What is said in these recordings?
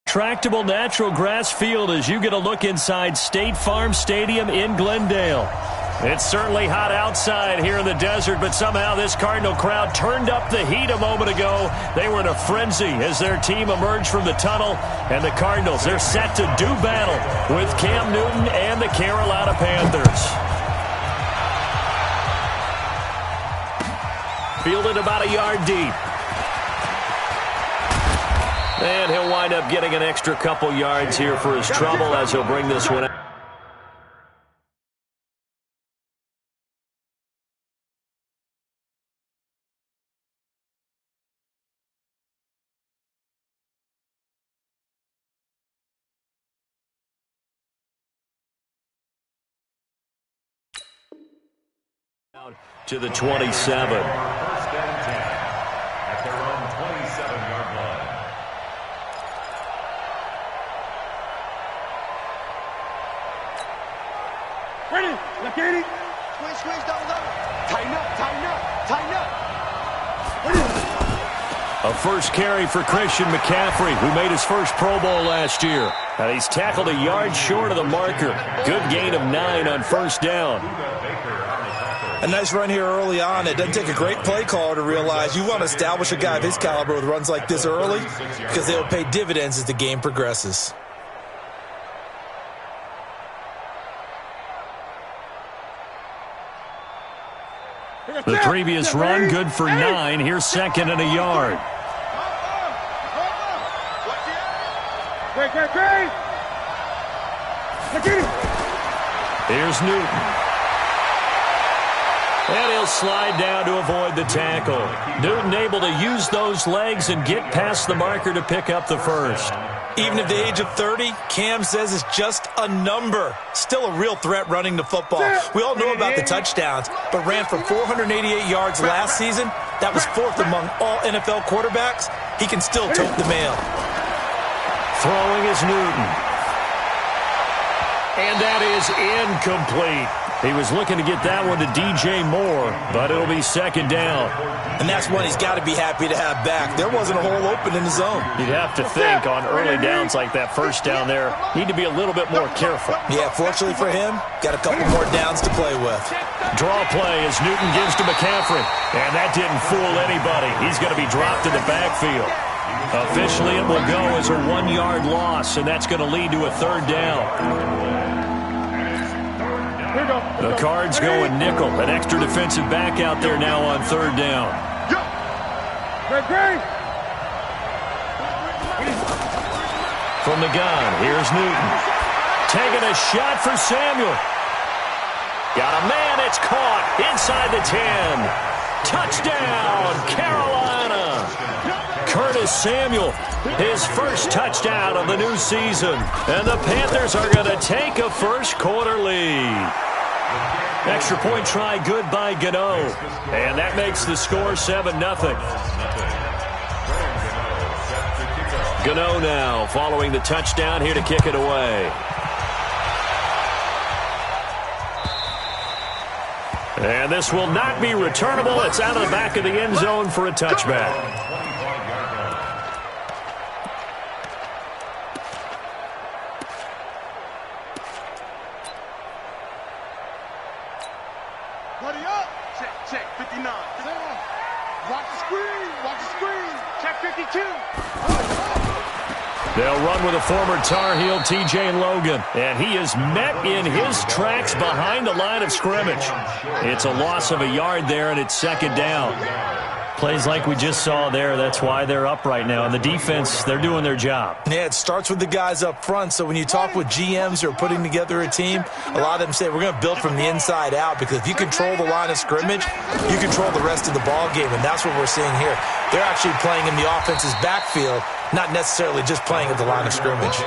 Tractable natural grass field as you get a look inside State Farm Stadium in Glendale. It's certainly hot outside here in the desert, but somehow this Cardinal crowd turned up the heat a moment ago. They were in a frenzy as their team emerged from the tunnel, and the Cardinals, they're set to do battle with Cam Newton and the Carolina Panthers. Fielded about a yard deep. And he'll wind up getting an extra couple yards here for his trouble as he'll bring this one out. To the 27. First and 10 at their own 27-yard line. Ready, look at it. Squeeze, double. Tighten up. A first carry for Christian McCaffrey, who made his first Pro Bowl last year. And he's tackled a yard short of the marker. Good gain of 9 on first down. A nice run here early on. It doesn't take a great play caller to realize you want to establish a guy of his caliber with runs like this early because they will pay dividends as the game progresses. The previous run, good for 9. Here's second and a yard. Great. Here's Newton. And he'll slide down to avoid the tackle. Newton able to use those legs and get past the marker to pick up the first. Even at the age of 30, Cam says it's just a number. Still a real threat running the football. We all know about the touchdowns, but ran for 488 yards last season. That was 4th among all NFL quarterbacks. He can still tote the mail. Throwing is Newton. And that is incomplete. He was looking to get that one to DJ Moore, but it'll be second down. And that's one he's got to be happy to have back. There wasn't a hole open in the zone. You'd have to think on early downs like that first down there, need to be a little bit more careful. Yeah, fortunately for him, got a couple more downs to play with. Draw play as Newton gives to McCaffrey. And that didn't fool anybody. He's going to be dropped in the backfield. Officially, it will go as a 1-yard loss, and that's going to lead to a third down. The Cards go in nickel. An extra defensive back out there now on third down. From the gun, here's Newton. Taking a shot for Samuel. Got a man, it's caught inside the 10. Touchdown, Carolina. Curtis Samuel, his first touchdown of the new season. And the Panthers are going to take a first quarter lead. Extra point try good by Gano. And that makes the score 7-0. Gano now following the touchdown here to kick it away. And this will not be returnable. It's out of the back of the end zone for a touchback. Check 59. Watch the screen. Check 52. They'll run with a former Tar Heel, T.J. Logan, and he is met in his tracks behind the line of scrimmage. It's a loss of a yard there, and it's second down. Plays like we just saw there, that's why they're up right now. And the defense, they're doing their job. Yeah, it starts with the guys up front. So when you talk with GMs who are putting together a team, a lot of them say we're going to build from the inside out, because if you control the line of scrimmage, you control the rest of the ball game, and that's what we're seeing here. They're actually playing in the offense's backfield, not necessarily just playing at the line of scrimmage.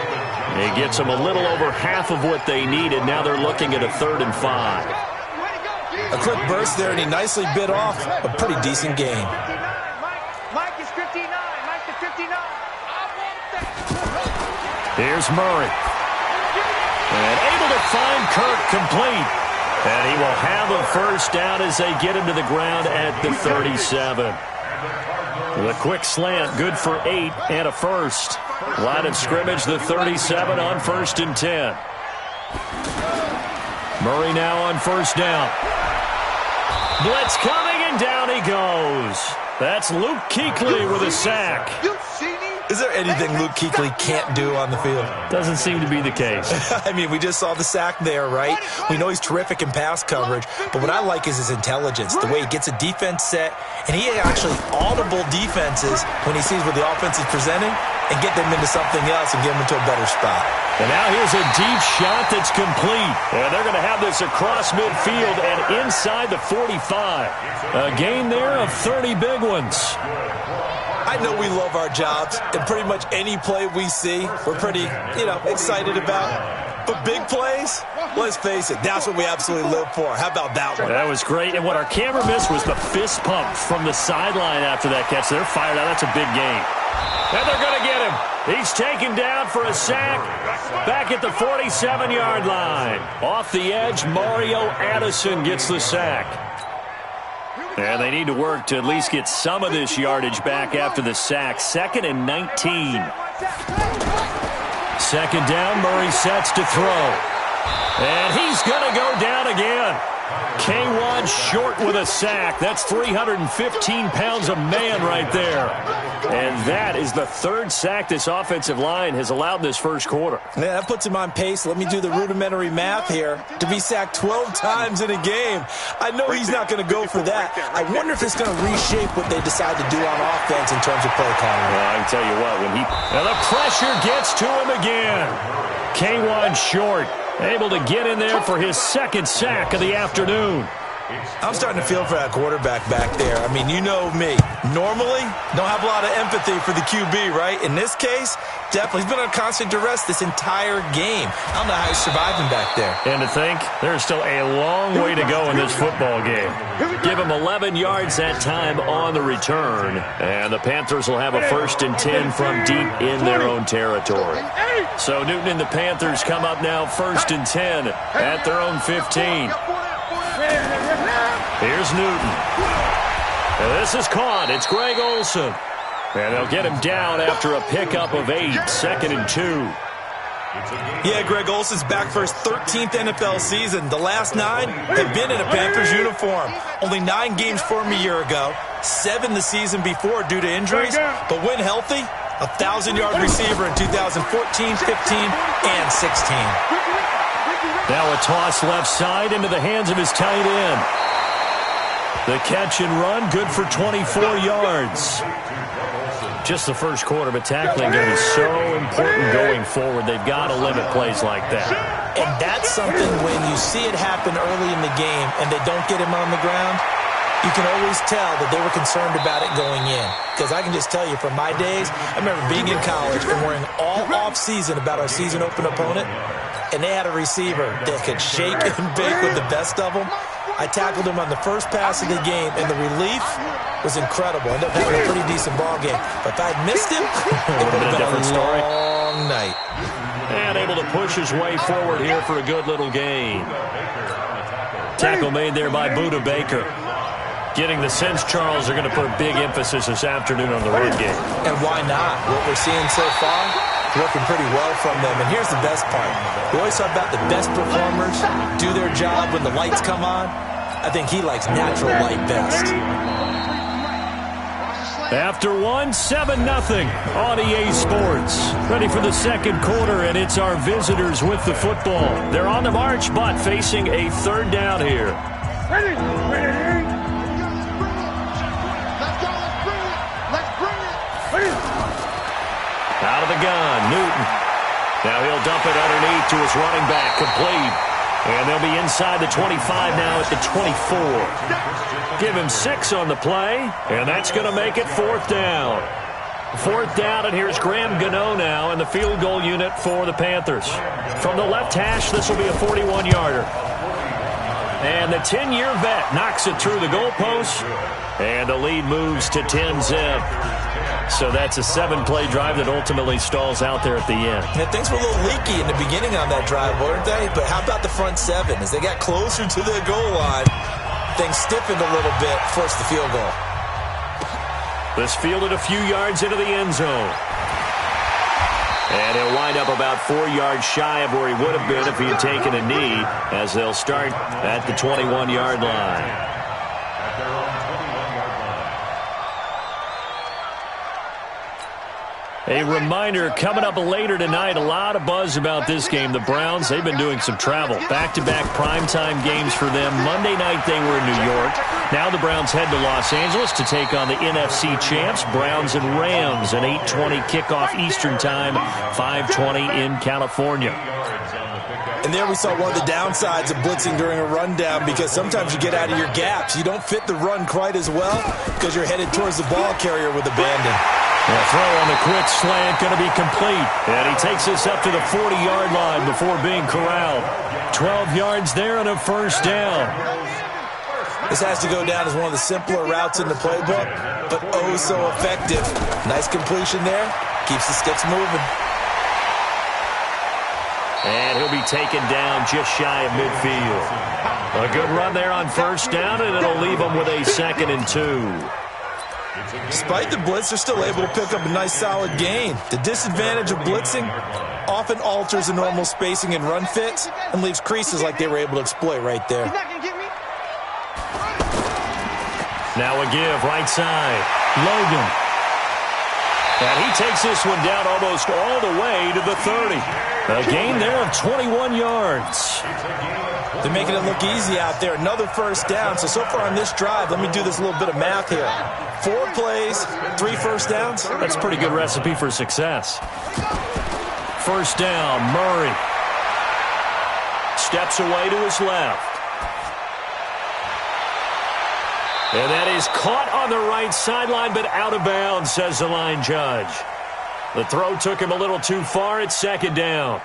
It gets them a little over half of what they needed. Now they're looking at a 3rd and 5. A quick burst there, and he nicely bit off a pretty decent gain. Mike is 59. Mike is 59. Here's Murray. And able to find Kirk complete. And he will have a first down as they get him to the ground at the 37. The quick slant, good for 8 and a first. Line of scrimmage, the 37 on 1st and 10. Murray now on 1st down. Blitz coming, and down he goes. That's Luke Kuechly with a sack. Is there anything Luke Kuechly can't do on the field? Doesn't seem to be the case. I mean, we just saw the sack there, right? We know he's terrific in pass coverage, but what I like is his intelligence, the way he gets a defense set, and he actually audible defenses when he sees what the offense is presenting and get them into something else and get them into a better spot. And now here's a deep shot that's complete. And they're going to have this across midfield and inside the 45. A gain there of 30 big ones. I know we love our jobs, and pretty much any play we see, we're pretty, excited about. But big plays, let's face it, that's what we absolutely live for. How about that one? That was great, and what our camera missed was the fist pump from the sideline after that catch. They're fired out. That's a big gain. And they're going to get him. He's taken down for a sack back at the 47-yard line. Off the edge, Mario Addison gets the sack. And they need to work to at least get some of this yardage back after the sack. 2nd and 19. 2nd down, Murray sets to throw. And he's going to go down again. K1 short with a sack. That's 315 pounds a man right there. And that is the 3rd sack this offensive line has allowed this first quarter. Yeah, that puts him on pace. Let me do the rudimentary math here. To be sacked 12 times in a game. I know he's not going to go for that. I wonder if it's going to reshape what they decide to do on offense in terms of play calling. Well, I can tell you what, and the pressure gets to him again. K1 short. Able to get in there for his 2nd sack of the afternoon. I'm starting to feel for that quarterback back there. I mean, you know me. Normally, don't have a lot of empathy for the QB, right? In this case, definitely. He's been under constant duress this entire game. I don't know how he's surviving back there. And to think, there's still a long way to go in this football game. Give him 11 yards that time on the return. And the Panthers will have a 1st and 10 from deep in their own territory. So Newton and the Panthers come up now 1st and 10 at their own 15. Here's Newton. This is caught. It's Greg Olsen. And they'll get him down after a pickup of 8. 2nd and 2. Yeah, Greg Olsen's back for his 13th NFL season. The last 9 have been in a Panthers uniform. Only 9 games for him a year ago. 7 the season before due to injuries. But when healthy, a 1,000-yard receiver in 2014, 15, and 16. Now a toss left side into the hands of his tight end. The catch and run, good for 24 yards. Just the first quarter, but tackling going to be so important going forward. They've got to limit plays like that. And that's something when you see it happen early in the game and they don't get him on the ground, you can always tell that they were concerned about it going in. Because I can just tell you from my days, I remember being in college and worrying all off-season about our season open opponent, and they had a receiver that could shake and bake with the best of them. I tackled him on the first pass of the game, and the relief was incredible. Ended up having a pretty decent ball game. But if I had missed him, it would have been a long night. And able to push his way forward here for a good little gain. Tackle made there by Budda Baker. Getting the sense Charles are going to put a big emphasis this afternoon on the run game. And why not? What we're seeing so far, working pretty well from them. And here's the best part. We always talk about the best performers do their job when the lights come on. I think he likes natural light best. After 1, 7-0 on EA Sports. Ready for the second quarter, and it's our visitors with the football. They're on the march, but facing a 3rd down here. Out of the gun, Newton. Now he'll dump it underneath to his running back, complete. And they'll be inside the 25 now at the 24. Give him 6 on the play, and that's going to make it 4th down. 4th down, and here's Graham Gano now in the field goal unit for the Panthers. From the left hash, this will be a 41-yarder. And the 10-year vet knocks it through the goalpost, and the lead moves to 10-zip. So that's a 7-play drive that ultimately stalls out there at the end. Yeah, things were a little leaky in the beginning on that drive, weren't they? But how about the front 7? As they got closer to the goal line, things stiffened a little bit, forced the field goal. This fielded a few yards into the end zone. And he'll wind up about 4 yards shy of where he would have been if he had taken a knee, as they'll start at the 21-yard line. A reminder, coming up later tonight, a lot of buzz about this game. The Browns, they've been doing some travel. Back-to-back primetime games for them. Monday night they were in New York. Now the Browns head to Los Angeles to take on the NFC champs, Browns and Rams, an 8:20 kickoff Eastern time, 5:20 in California. And there we saw one of the downsides of blitzing during a rundown, because sometimes you get out of your gaps. You don't fit the run quite as well because you're headed towards the ball carrier with abandon. The throw on the quick slant going to be complete. And he takes us up to the 40-yard line before being corralled. 12 yards there and a first down. This has to go down as one of the simpler routes in the playbook, but oh so effective. Nice completion there. Keeps the sticks moving. And he'll be taken down just shy of midfield. A good run there on first down, and it'll leave him with a 2nd and 2. Despite the blitz, they're still able to pick up a nice solid gain. The disadvantage of blitzing often alters the normal spacing and run fits and leaves creases like they were able to exploit right there. Now a give, right side. Logan. And he takes this one down almost all the way to the 30. A gain there of 21 yards. They're making it look easy out there. Another first down. So far on this drive, let me do this little bit of math here. 4 plays, 3 first downs. That's a pretty good recipe for success. First down, Murray. Steps away to his left. And that is caught on the right sideline, but out of bounds, says the line judge. The throw took him a little too far. It's 2nd down.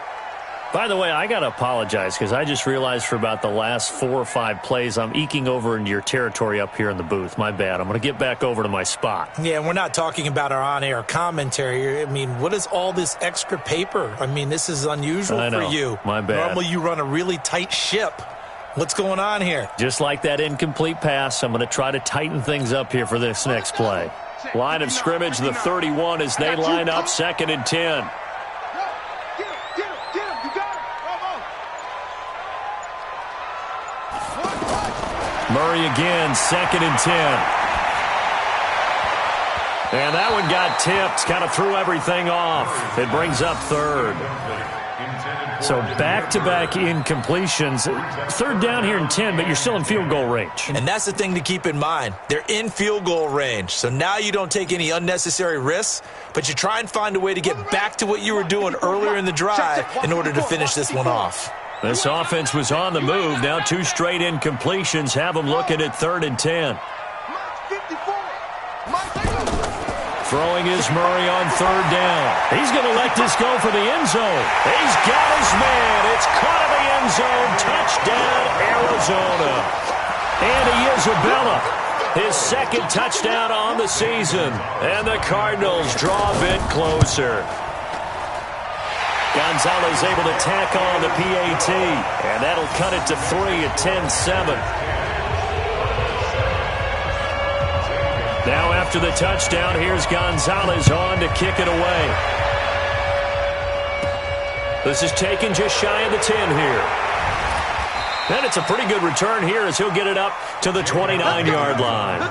By the way, I got to apologize because I just realized for about the last 4 or 5 plays, I'm eking over into your territory up here in the booth. My bad. I'm going to get back over to my spot. Yeah, and we're not talking about our on-air commentary. I mean, what is all this extra paper? I mean, this is unusual for you. My bad. Normally you run a really tight ship. What's going on here? Just like that incomplete pass, I'm going to try to tighten things up here for this next play. Line of scrimmage, the 31, as they line up, 2nd and 10. Murray again, 2nd and 10. And that one got tipped, kind of threw everything off. It brings up 3rd. So back-to-back incompletions. 3rd down here and 10, but you're still in field goal range. And that's the thing to keep in mind. They're in field goal range. So now you don't take any unnecessary risks, but you try and find a way to get back to what you were doing earlier in the drive in order to finish this one off. This offense was on the move. Now 2 straight incompletions have them looking at 3rd and 10. Throwing is Murray on 3rd down. He's going to let this go for the end zone. He's got his man. It's caught in the end zone. Touchdown, Arizona. Andy Isabella, his 2nd touchdown on the season. And the Cardinals draw a bit closer. Gonzalez able to tack on the PAT. And that'll cut it to 3 at 10-7. Now after the touchdown, here's Gonzalez on to kick it away. This is taken just shy of the 10 here. And it's a pretty good return here as he'll get it up to the 29-yard line.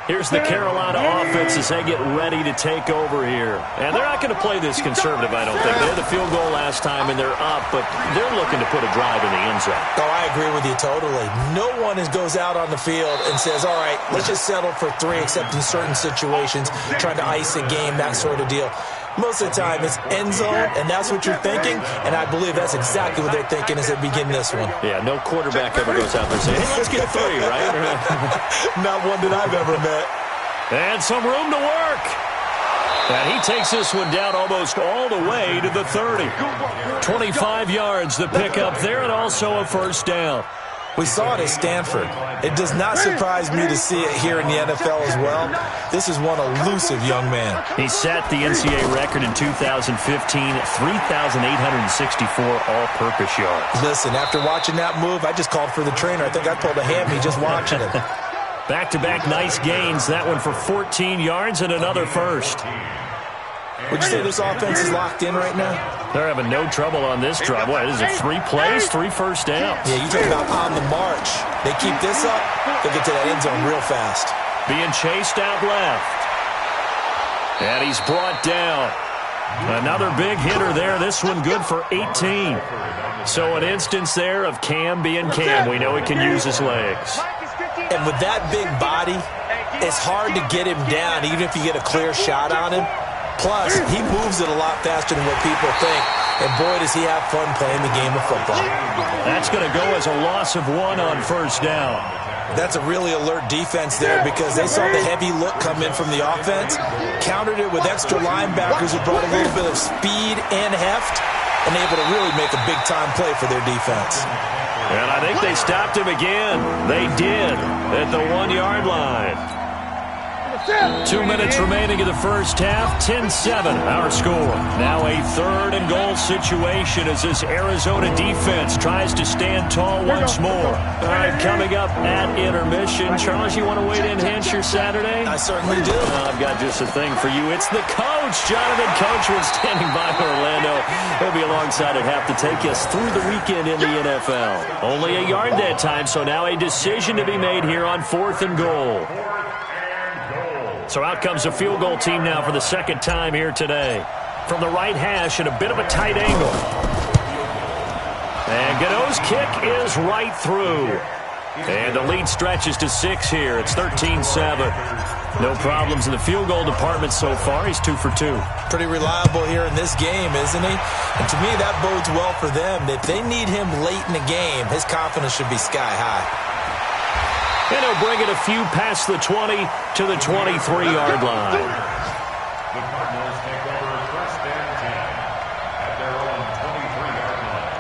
Here's the Carolina offense as they get ready to take over here. And they're not going to play this conservative, I don't think. They had the field goal last time, and they're up, but they're looking to put a drive in the end zone. Oh, I agree with you totally. No one goes out on the field and says, all right, let's just settle for 3, except in certain situations, trying to ice a game, that sort of deal. Most of the time, it's end zone, and that's what you're thinking, and I believe that's exactly what they're thinking as they begin this one. Yeah, no quarterback ever goes out there saying, hey, let's get 3, right? Not one that I've ever met. And some room to work. And he takes this one down almost all the way to the 30. 25 yards the pickup there, and also a first down. We saw it at Stanford. It does not surprise me to see it here in the NFL as well. This is one elusive young man. He set the NCAA record in 2015, 3,864 all-purpose yards. Listen, after watching that move, I just called for the trainer. I think I pulled a hammy just watching it. Back-to-back nice gains. That one for 14 yards and another first. Would you say this offense is locked in right now? They're having no trouble on this drive. What, is it 3 plays, 3 first downs? Yeah, you talk about on the march. They keep this up, they'll get to that end zone real fast. Being chased out left. And he's brought down. Another big hitter there. This one good for 18. So an instance there of Cam being Cam. We know he can use his legs. And with that big body, it's hard to get him down, even if you get a clear shot on him. Plus, he moves it a lot faster than what people think. And boy, does he have fun playing the game of football. That's going to go as a loss of 1 on first down. That's a really alert defense there because they saw the heavy look come in from the offense, countered it with extra linebackers who brought a little bit of speed and heft, and able to really make a big-time play for their defense. And I think they stopped him again. They did at the 1-yard line. 2 minutes remaining in the first half. 10-7 our score. Now a 3rd and goal situation as this Arizona defense tries to stand tall once more. All right, coming up at intermission. Charles, you want to wait in enhance your Saturday? I certainly do. I've got just a thing for you. It's the coach, Jonathan Coachman, standing by Orlando. He'll be alongside at half to take us through the weekend in the NFL. Only a yard that time, so now a decision to be made here on 4th and goal. So out comes the field goal team now for the second time here today. From the right hash at a bit of a tight angle. And Godot's kick is right through. And the lead stretches to 6 here. It's 13-7. No problems in the field goal department so far. He's 2 for 2. Pretty reliable here in this game, isn't he? And to me, that bodes well for them. If they need him late in the game, his confidence should be sky high. And he'll bring it a few past the 20 to the 23-yard line. The Cardinals take over 1st and 10 at their own 23-yard line.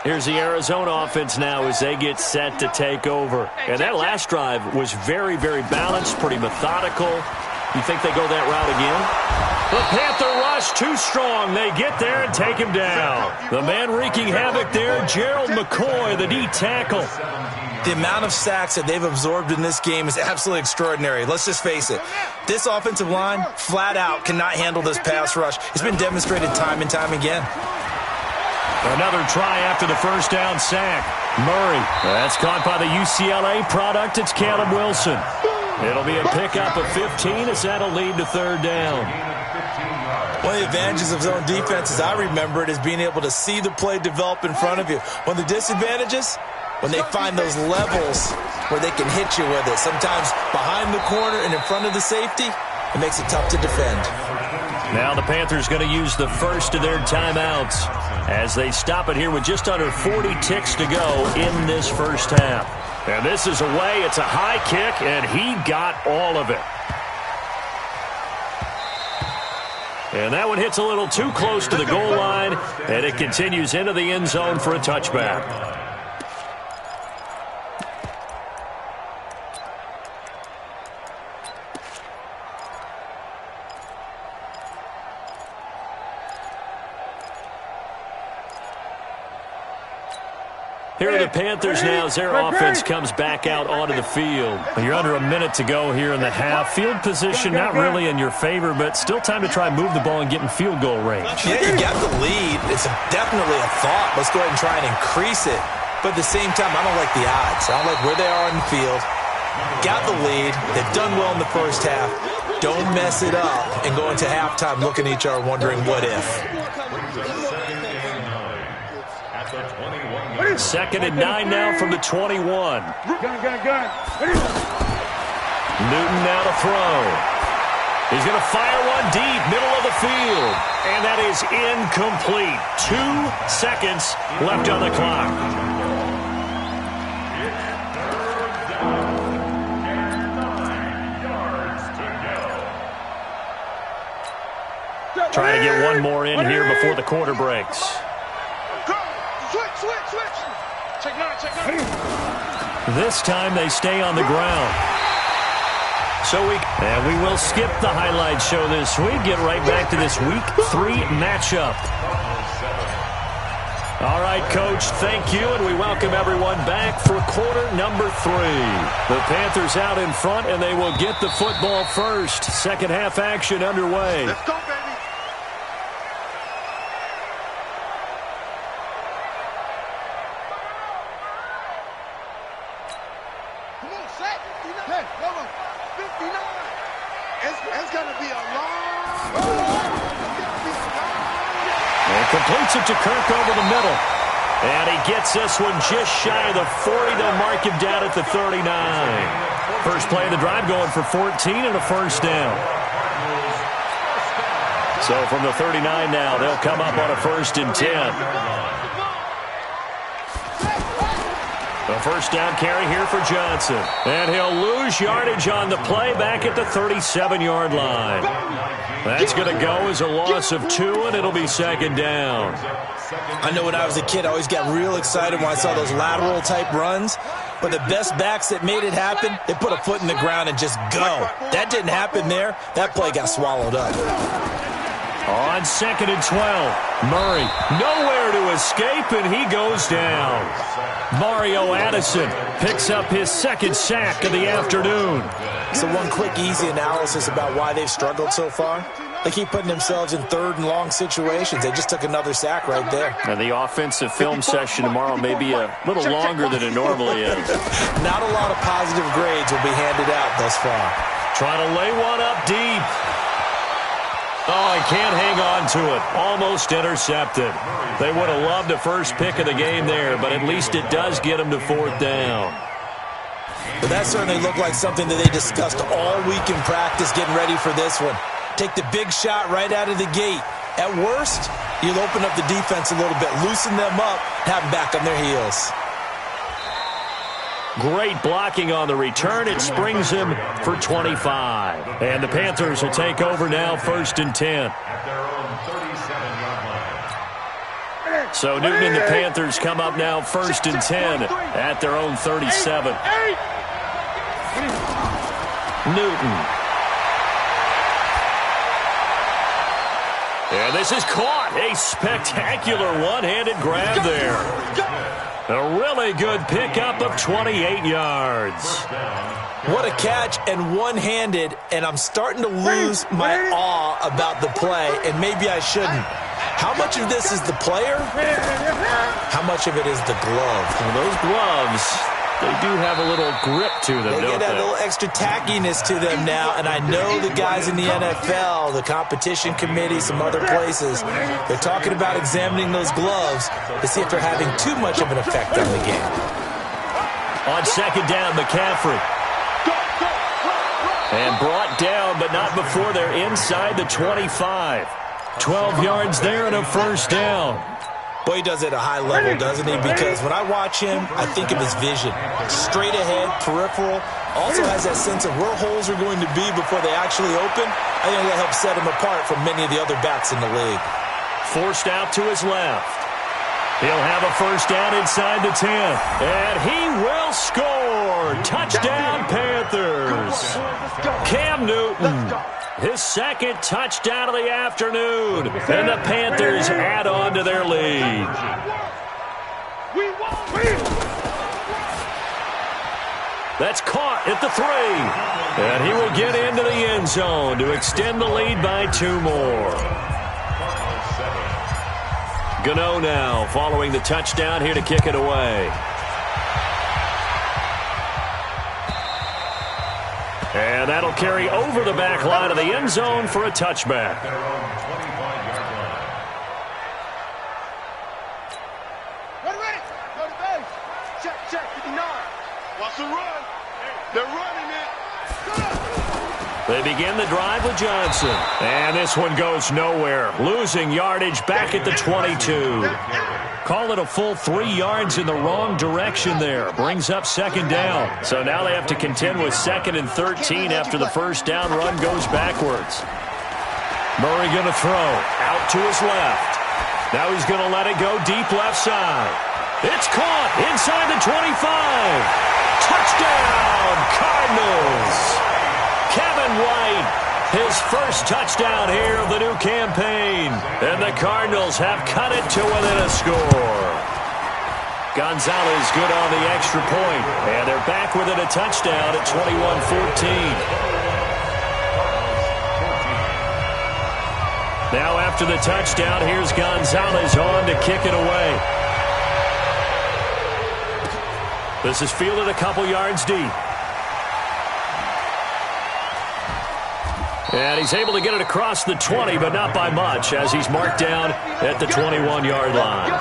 Here's the Arizona offense now as they get set to take over. And that last drive was very, very balanced, pretty methodical. You think they go that route again? The Panther rush too strong. They get there and take him down. The man wreaking havoc there, Gerald McCoy, the D tackle. The amount of sacks that they've absorbed in this game is absolutely extraordinary. Let's just face it. This offensive line, flat out, cannot handle this pass rush. It's been demonstrated time and time again. Another try after the first down sack. Murray. That's caught by the UCLA product. It's Caleb Wilson. It'll be a pickup of 15 as that'll lead to 3rd down. One of the advantages of zone defense, as I remember it, is being able to see the play develop in front of you. One of the disadvantages, when they find those levels where they can hit you with it. Sometimes behind the corner and in front of the safety, it makes it tough to defend. Now the Panthers going to use the first of their timeouts as they stop it here with just under 40 ticks to go in this first half. And this is away. It's a high kick, and he got all of it. And that one hits a little too close to the goal line, and it continues into the end zone for a touchback. Here are the Panthers now as their offense comes back out onto the field. You're under a minute to go here in the half. Field position not really in your favor, but still time to try and move the ball and get in field goal range. Yeah, you got the lead. It's definitely a thought. Let's go ahead and try and increase it. But at the same time, I don't like the odds. I don't like where they are on the field. Got the lead. They've done well in the first half. Don't mess it up and go into halftime looking at each other wondering what if. 2nd and 9 now from the 21. Newton now to throw. He's going to fire one deep, middle of the field. And that is incomplete. 2 seconds left on the clock. Trying to get one more in here before the quarter breaks. Switch. Check nine. This time they stay on the ground. And we will skip the highlight show this week. Get right back to this Week 3 matchup. All right, Coach, thank you, and we welcome everyone back for quarter number 3. The Panthers out in front, and they will get the football first. Second half action underway. Let's go, baby. Come on, set. 59. Come on. 59. It's going to be a long... And completes it to Kirk over the middle. And he gets this one just shy of the 40. They'll mark him down at the 39. First play of the drive going for 14 and a first down. So from the 39 now, they'll come up on a 1st and 10. A first down carry here for Johnson. And he'll lose yardage on the play back at the 37-yard line. That's going to go as a loss of 2, and it'll be 2nd down. I know when I was a kid, I always got real excited when I saw those lateral-type runs. But the best backs that made it happen, they put a foot in the ground and just go. That didn't happen there. That play got swallowed up. On 2nd and 12, Murray nowhere to escape, and he goes down. Mario Addison picks up his 2nd sack of the afternoon. So one quick, easy analysis about why they've struggled so far. They keep putting themselves in 3rd and long situations. They just took another sack right there. And the offensive film session tomorrow may be a little longer than it normally is. Not a lot of positive grades will be handed out thus far. Trying to lay one up deep. Oh, he can't hang on to it. Almost intercepted. They would have loved a first pick of the game there, but at least it does get them to 4th down. But that certainly looked like something that they discussed all week in practice getting ready for this one. Take the big shot right out of the gate. At worst, you'll open up the defense a little bit, loosen them up, have them back on their heels. Great blocking on the return. It springs him for 25. And the Panthers will take over now, 1st and 10. So Newton and the Panthers come up now 1st and 10 at their own 37. Newton. And this is caught. A spectacular one-handed grab there. A really good pickup of 28 yards. What a catch, and one-handed, and I'm starting to lose my awe about the play, and maybe I shouldn't. How much of this is the player? How much of it is the glove? Well, those gloves, they do have a little grip to them, they don't get that they? little extra tackiness to them now, and I know the guys in the NFL, the competition committee, some other places, they're talking about examining those gloves to see if they're having too much of an effect on the game. On 2nd down, McCaffrey. And brought down, but not before they're inside the 25. 12 yards there and a first down. Boy, he does it at a high level, doesn't he? Because when I watch him, I think of his vision. Straight ahead, peripheral. Also has that sense of where holes are going to be before they actually open. I think that helps set him apart from many of the other backs in the league. Forced out to his left. He'll have a first down inside the 10. And he will score. Touchdown, Panthers. Cam Newton. His 2nd touchdown of the afternoon. And the Panthers add on to their lead. That's caught at the 3. And he will get into the end zone to extend the lead by 2 more. Gano now following the touchdown here to kick it away. And that'll carry over the back line of the end zone for a touchback. Ready. Go to base. Check, 59. Watch the run. They're running it. They begin the drive with Johnson. And this one goes nowhere. Losing yardage back at the 22. Call it a full 3 yards in the wrong direction there. Brings up 2nd down. So now they have to contend with 2nd and 13 after the first down run goes backwards. Murray going to throw. Out to his left. Now he's going to let it go deep left side. It's caught inside the 25. Touchdown, Cardinals. Kevin White, his first touchdown here of the new campaign. And the Cardinals have cut it to within a score. Gonzalez good on the extra point. And they're back within a touchdown at 21-14. Now after the touchdown, here's Gonzalez on to kick it away. This is fielded a couple yards deep. And he's able to get it across the 20, but not by much, as he's marked down at the 21-yard line.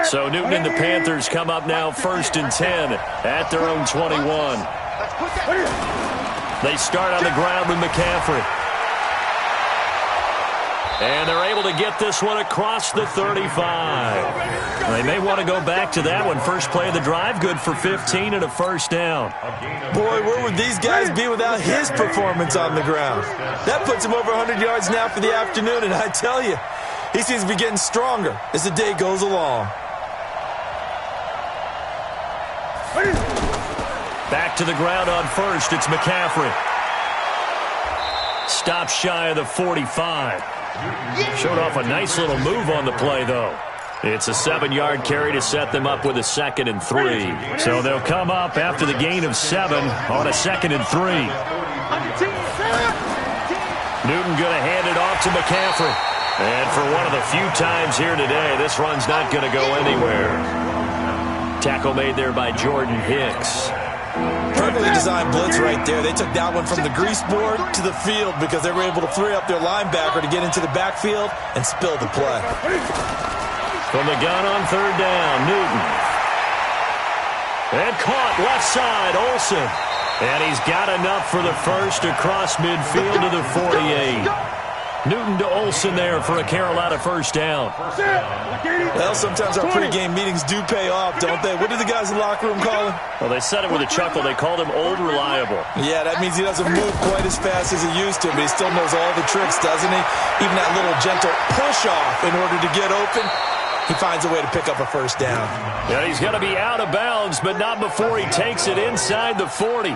So Newton and the Panthers come up now 1st and 10 at their own 21. They start on the ground with McCaffrey. And they're able to get this one across the 35. They may want to go back to that one. First play of the drive, good for 15 and a first down. Boy, where would these guys be without his performance on the ground? That puts him over 100 yards now for the afternoon, and I tell you, he seems to be getting stronger as the day goes along. Back to the ground on first, it's McCaffrey. Stops shy of the 45. Showed off a nice little move on the play, though. It's a 7-yard carry to set them up with a 2nd and 3. So they'll come up after the gain of 7 on a 2nd and 3. Newton going to hand it off to McCaffrey. And for one of the few times here today, this run's not going to go anywhere. Tackle made there by Jordan Hicks. Perfectly designed blitz right there. They took that one from the grease board to the field because they were able to free up their linebacker to get into the backfield and spill the play. From the gun on 3rd down, Newton. And caught left side, Olsen. And he's got enough for the first across midfield to the 48. Newton to Olsen there for a Carolina first down. Well, sometimes our pregame meetings do pay off, don't they? What did the guys in the locker room call him? Well, they said it with a chuckle. They called him Old Reliable. Yeah, that means he doesn't move quite as fast as he used to, but he still knows all the tricks, doesn't he? Even that little gentle push-off in order to get open, he finds a way to pick up a first down. Yeah, he's going to be out of bounds, but not before he takes it inside the 40.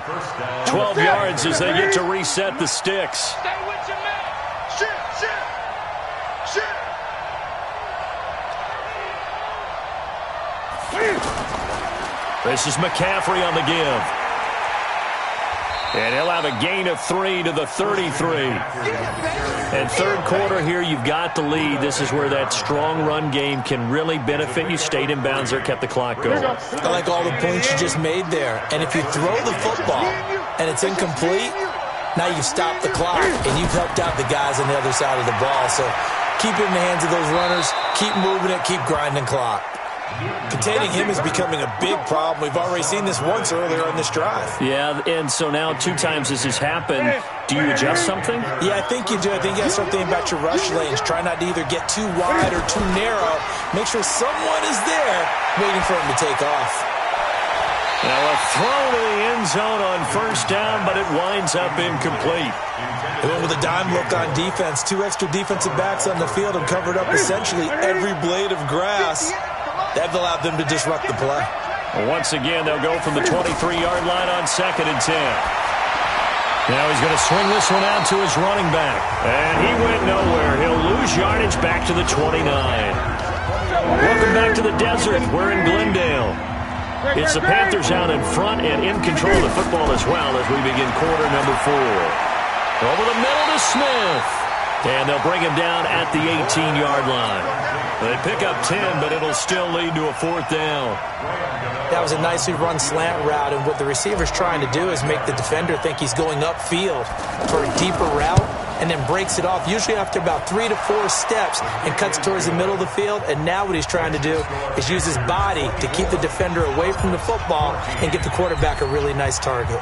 12 yards as they get to reset the sticks. This is McCaffrey on the give. And he'll have a gain of 3 to the 33. And 3rd quarter here, you've got the lead. This is where that strong run game can really benefit you. Stayed in bounds there, kept the clock going. I like all the points you just made there. And if you throw the football and it's incomplete, now you've stopped the clock and you've helped out the guys on the other side of the ball. So keep it in the hands of those runners. Keep moving it. Keep grinding clock. Containing him is becoming a big problem. We've already seen this once earlier on this drive. Yeah, and so now 2 times this has happened. Do you adjust something? Yeah, I think you do. I think you have something about your rush lanes. Try not to either get too wide or too narrow. Make sure someone is there waiting for him to take off. Now a throw to the end zone on first down, but it winds up incomplete. They went with a dime look on defense. 2 extra defensive backs on the field and covered up essentially every blade of grass. That allowed them to disrupt the play. Well, once again, they'll go from the 23-yard line on 2nd and 10. Now he's going to swing this one out to his running back. And he went nowhere. He'll lose yardage back to the 29. Welcome back to the desert. We're in Glendale. It's the Panthers out in front and in control of the football as well as we begin quarter number 4. Over the middle to Smith. And they'll bring him down at the 18-yard line. They pick up 10, but it'll still lead to a 4th down. That was a nicely run slant route, and what the receiver's trying to do is make the defender think he's going upfield for a deeper route, and then breaks it off, usually after about 3 to 4 steps, and cuts towards the middle of the field. And now what he's trying to do is use his body to keep the defender away from the football and get the quarterback a really nice target.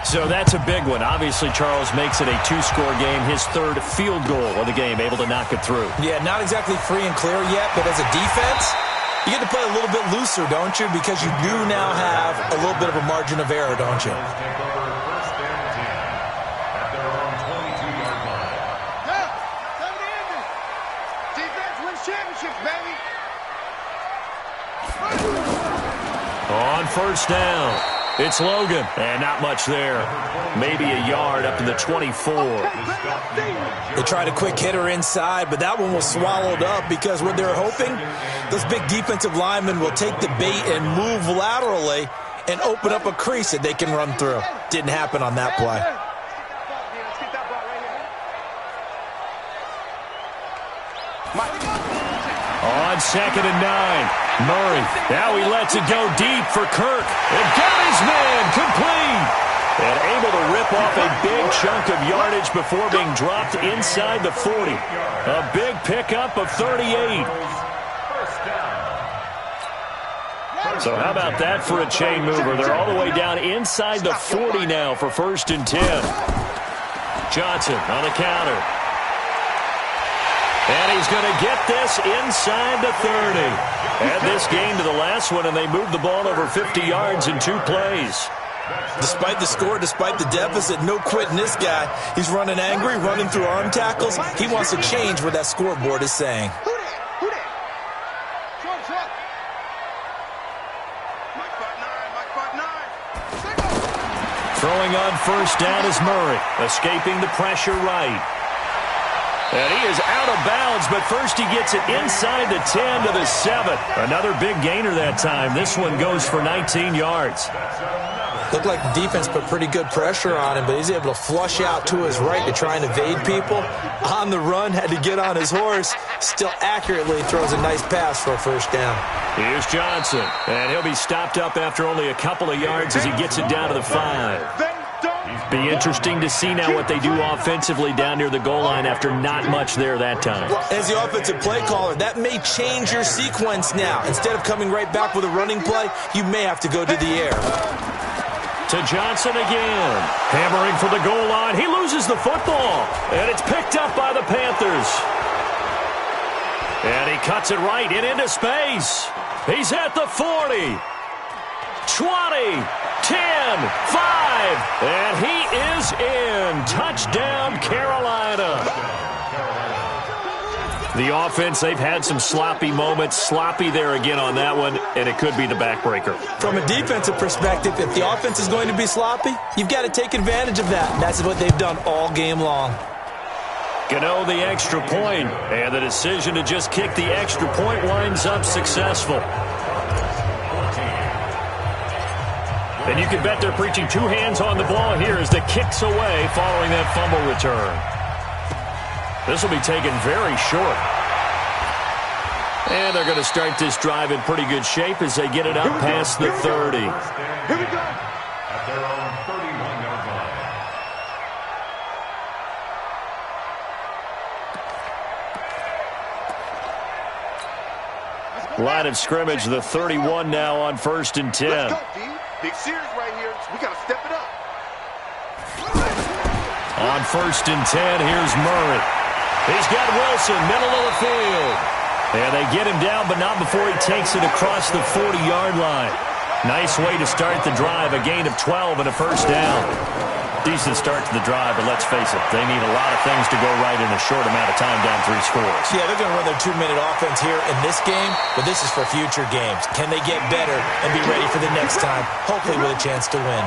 So that's a big one. Obviously, Charles makes it a 2-score game. His 3rd field goal of the game, able to knock it through. Yeah, not exactly free and clear yet, but as a defense, you get to play a little bit looser, don't you? Because you do now have a little bit of a margin of error, don't you? Defense wins championships, baby. On first down, it's Logan. And not much there. Maybe a yard up to the 24. They tried a quick hitter inside, but that one was swallowed up because what they're hoping, those big defensive linemen will take the bait and move laterally and open up a crease that they can run through. Didn't happen on that play. On 2nd and 9, Murray. Now he lets it go deep for Kirk. And got his man complete. And able to rip off a big chunk of yardage before being dropped inside the 40. A big pickup of 38. So how about that for a chain mover? They're all the way down inside the 40 now for 1st and 10. Johnson on the counter. And he's going to get this inside the 30. Add this game to the last one, and they moved the ball over 50 yards in 2 plays. Despite the score, despite the deficit, no quitting this guy. He's running angry, running through arm tackles. He wants to change what that scoreboard is saying. Throwing on first down is Murray, escaping the pressure right. And he is out of bounds, but first he gets it inside the 10 to the 7. Another big gainer that time. This one goes for 19 yards. Looked like the defense put pretty good pressure on him, but he's able to flush out to his right to try and evade people. On the run, had to get on his horse. Still accurately throws a nice pass for a first down. Here's Johnson, and he'll be stopped up after only a couple of yards as he gets it down to the 5. Be interesting to see now what they do offensively down near the goal line after not much there that time. As the offensive play caller, that may change your sequence now. Instead of coming right back with a running play, you may have to go to the air. To Johnson again. Hammering for the goal line. He loses the football. And it's picked up by the Panthers. And he cuts it right into space. He's at the 40. 20, 10, 5. And he is in. Touchdown, Carolina. The offense, they've had some sloppy moments. Sloppy there again on that one, and it could be the backbreaker. From a defensive perspective, if the offense is going to be sloppy, you've got to take advantage of that. And that's what they've done all game long. Gano the extra point, and the decision to just kick the extra point winds up successful. And you can bet they're preaching 2 hands on the ball here as the kick's away following that fumble return. This will be taken very short. And they're going to start this drive in pretty good shape as they get it up past the 30. Here we go. At their own 31-yard line. Line of scrimmage, the 31 now on 1st and 10. Let's go, D. Big series right here. We got to step it up. On 1st and 10, here's Murray. He's got Wilson, middle of the field. And they get him down, but not before he takes it across the 40-yard line. Nice way to start the drive, a gain of 12 and a first down. Decent start to the drive, but let's face it, they need a lot of things to go right in a short amount of time down 3 scores. Yeah, they're going to run their 2-minute offense here in this game, but this is for future games. Can they get better and be ready for the next time, hopefully with a chance to win?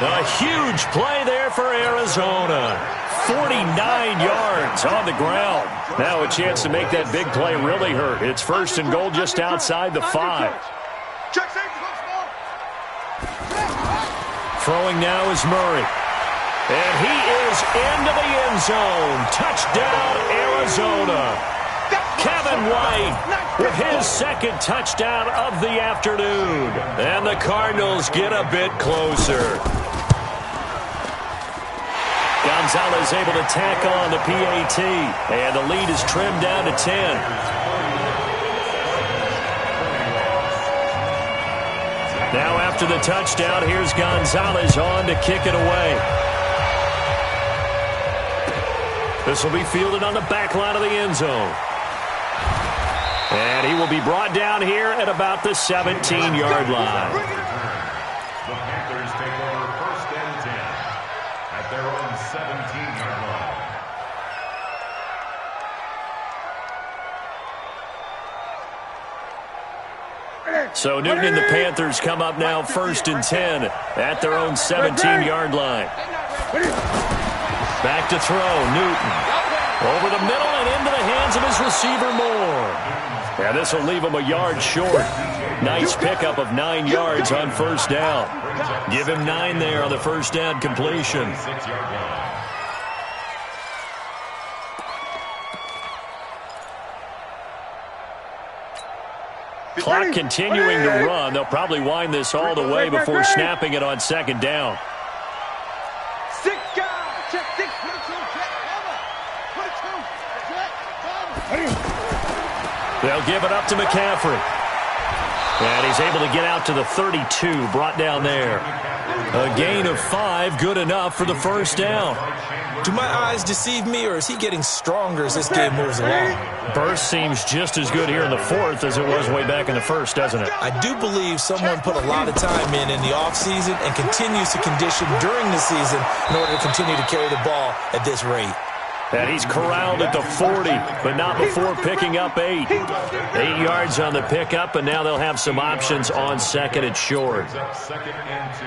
A huge play there for Arizona. 49 yards on the ground. Now a chance to make that big play really hurt. It's 1st and goal just outside the 5. Throwing now is Murray. And he is into the end zone. Touchdown, Arizona. Kevin White with his 2nd touchdown of the afternoon. And the Cardinals get a bit closer. Gonzalez able to tack on the PAT. And the lead is trimmed down to 10. Now after the touchdown, here's Gonzalez on to kick it away. This will be fielded on the back line of the end zone. And he will be brought down here at about the 17-yard line. The Panthers take over 1st and 10 at their own 17-yard line. So Newton and the Panthers come up now 1st and 10 at their own 17-yard line. Back to throw, Newton. Over the middle and into the hands of his receiver, Moore. Yeah, this will leave him a yard short. Nice pickup of 9 yards on 1st down. Give him 9 there on the 1st down completion. Clock continuing to run. They'll probably wind this all the way before snapping it on 2nd down. They'll give it up to McCaffrey. And he's able to get out to the 32, brought down there. A gain of 5, good enough for the 1st down. Do my eyes deceive me, or is he getting stronger as this game moves along? Burst seems just as good here in the 4th as it was way back in the 1st, doesn't it? I do believe someone put a lot of time in the offseason and continues to condition during the season in order to continue to carry the ball at this rate. And he's corralled at the 40, but not before picking up 8. 8 yards on the pickup, and now they'll have some options on 2nd and short. 2nd and 2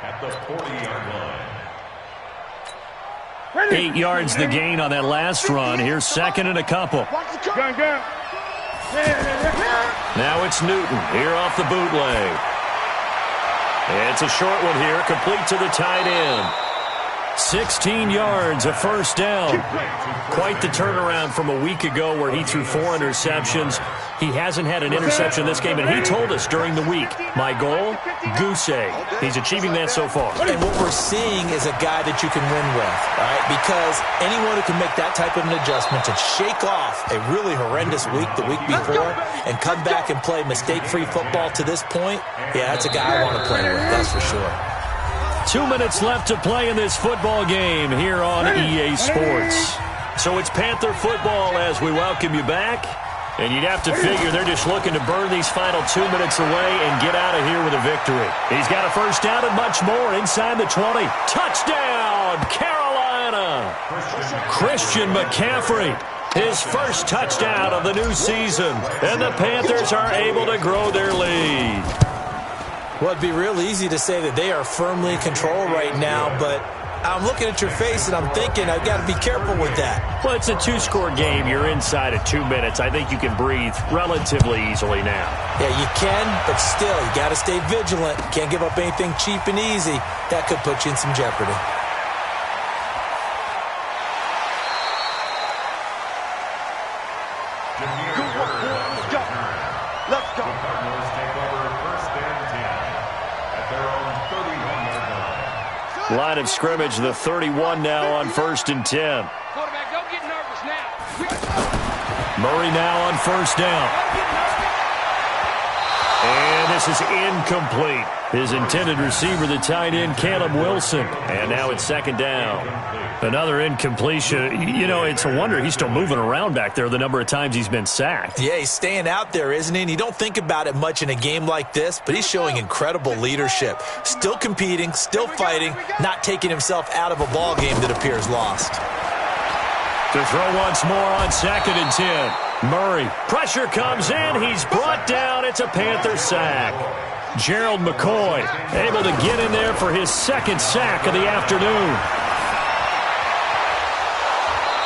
at the 40-yard line. 8 yards the gain on that last run. Here's 2nd and a couple. Now it's Newton here off the bootleg. It's a short one here, complete to the tight end. 16 yards, a 1st down. Quite the turnaround from a week ago where he threw 4 interceptions. He hasn't had an interception this game, and he told us during the week, my goal, goose egg. He's achieving that so far. And what we're seeing is a guy that you can win with, right? Because anyone who can make that type of an adjustment to shake off a really horrendous week the week before and come back and play mistake-free football to this point, yeah, that's a guy I want to play with, that's for sure. 2 minutes left to play in this football game here on EA Sports. So it's Panther football as we welcome you back. And you'd have to figure they're just looking to burn these final 2 minutes away and get out of here with a victory. He's got a 1st down and much more inside the 20. Touchdown, Carolina! Christian McCaffrey, his 1st touchdown of the new season. And the Panthers are able to grow their lead. Well, it'd be real easy to say that they are firmly in control right now, but I'm looking at your face and I'm thinking I've got to be careful with that. Well, it's a 2-score game. You're inside of 2 minutes. I think you can breathe relatively easily now. Yeah, you can, but still, you got to stay vigilant. Can't give up anything cheap and easy. That could put you in some jeopardy. Let's go. Line of scrimmage, the 31 now on 1st and 10. Quarterback, don't get nervous now. Murray now on 1st down. And this is incomplete. His intended receiver, the tight end, Caleb Wilson. And now it's 2nd down. Another incompletion. You know, it's a wonder he's still moving around back there the number of times he's been sacked. Yeah, he's staying out there, isn't he? And you don't think about it much in a game like this, but he's showing incredible leadership. Still competing, still fighting, not taking himself out of a ball game that appears lost. To throw once more on 2nd and 10. Murray. Pressure comes in. He's brought down. It's a Panther sack. Gerald McCoy able to get in there for his 2nd sack of the afternoon.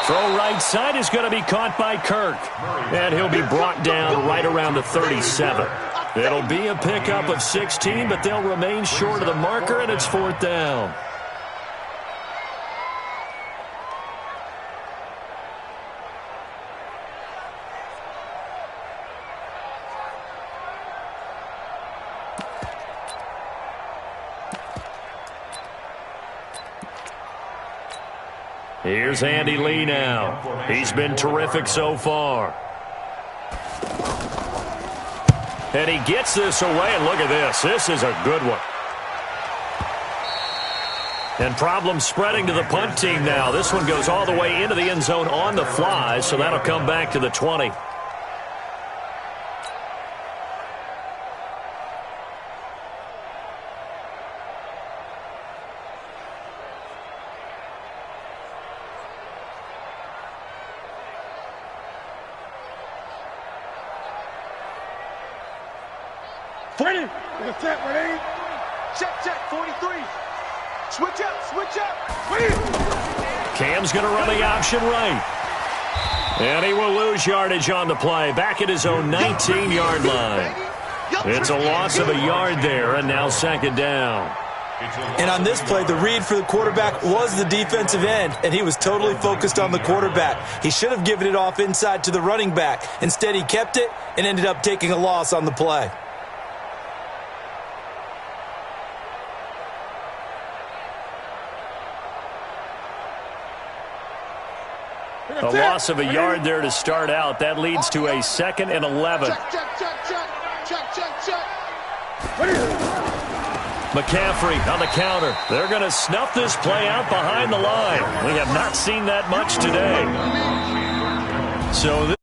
Throw right side is going to be caught by Kirk. And he'll be brought down right around the 37. It'll be a pickup of 16, but they'll remain short of the marker, and it's 4th down. Here's Andy Lee now. He's been terrific so far. And he gets this away, and look at this. This is a good one. And problems spreading to the punt team now. This one goes all the way into the end zone on the fly, so that'll come back to the 20. 20. Set, ready? Check, 43. Switch up. Cam's going to run the option right. And he will lose yardage on the play. Back at his own 19-yard line. It's a loss of a yard there, and now second down. And on this play, the read for the quarterback was the defensive end, and he was totally focused on the quarterback. He should have given it off inside to the running back. Instead, he kept it and ended up taking a loss on the play. A loss of a yard there to start out. That leads to a 2nd and 11. Check. McCaffrey on the counter. They're going to snuff this play out behind the line. We have not seen that much today. So